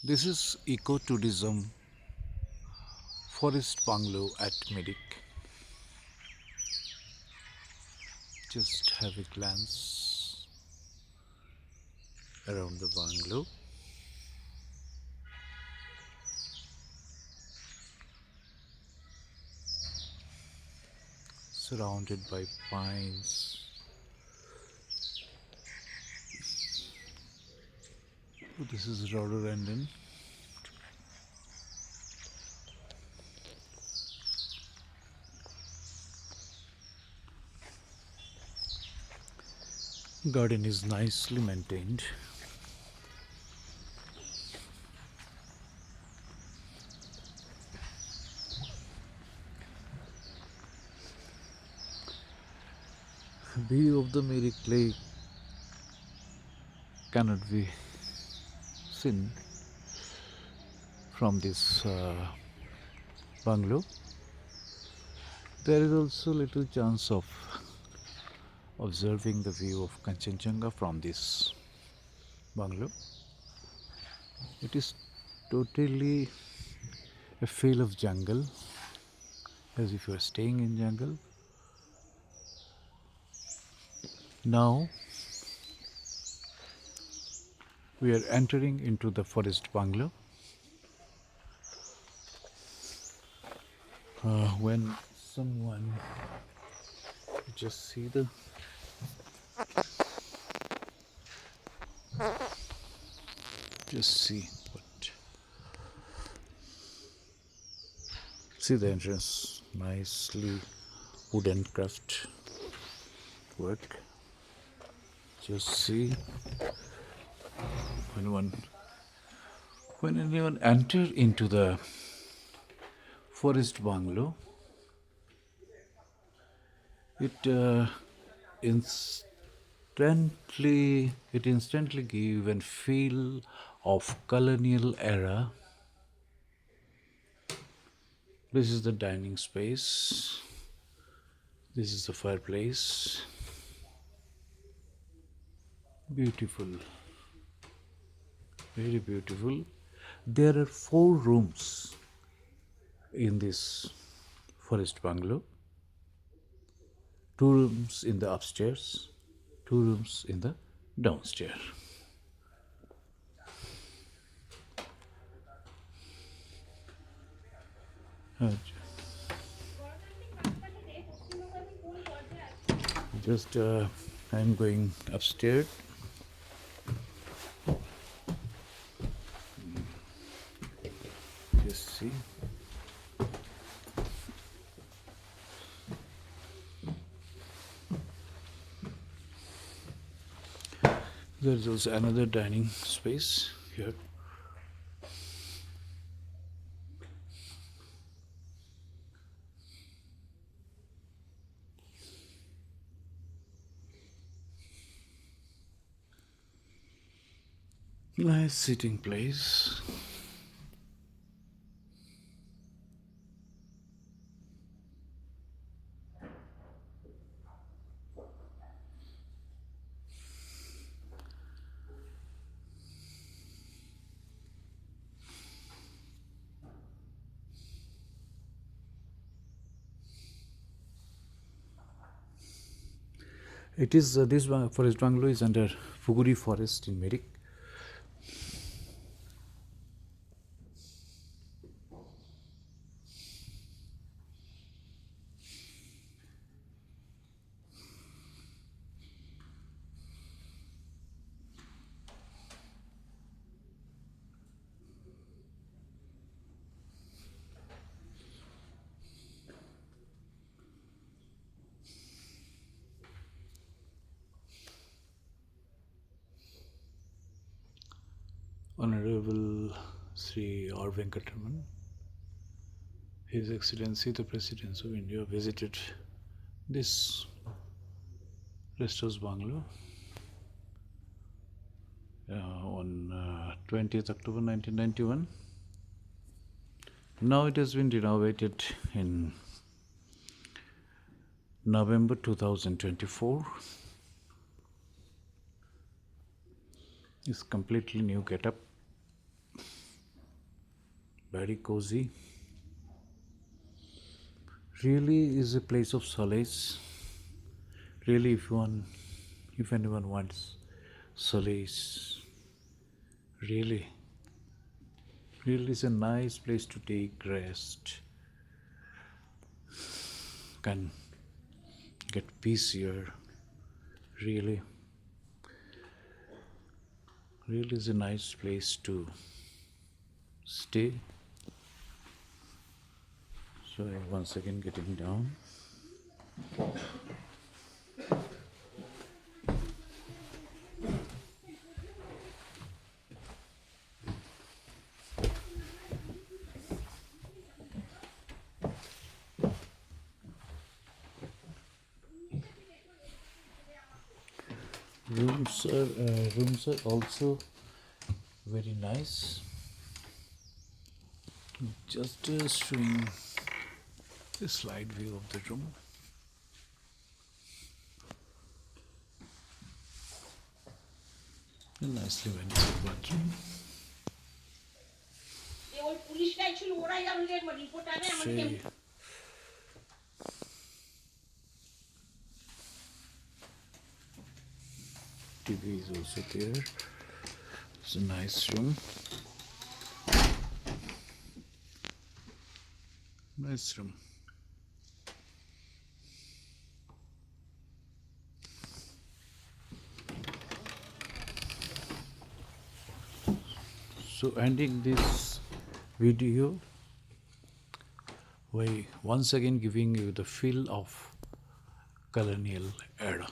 This is ecotourism forest bungalow at Mirik. Just have a glance around the bungalow. Surrounded by pines. This is rhododendron. Garden is nicely maintained. View of the Mirik Lake cannot be seen from this bungalow. There is also little chance of observing the view of Kanchenjunga from this bungalow. It is totally a feel of jungle, as if you are staying in jungle. Now we are entering into the forest bungalow. When someone just see the see the entrance, nicely wooden craft work. Just see when anyone enter into the forest bungalow, it instantly give a feel of colonial era. This is the dining space. This is the fireplace. Beautiful, very beautiful. There are 4 rooms in this forest bungalow. 2 rooms in the upstairs, 2 rooms in the downstairs. Just I'm going upstairs. Just see. There is also another dining space here. Nice sitting place. It is this forest bungalow is under Fuguri Forest in Mirik. Honorable Sri R. Venkataraman, His Excellency the President of India visited this rest house bungalow on 20th October 1991. Now it has been renovated in November 2024. It's completely new getup. very cozy. Really is a place of solace. Really, if anyone wants solace, really, really is a nice place to take rest. Can get peace here. Really, really is a nice place to stay. So once again getting down. Rooms are also very nice. Just showing a slide view of the room. A nicely ventilated bathroom. Say, TV is also there. It's a nice room. Nice room. So ending this video by once again giving you the feel of colonial era.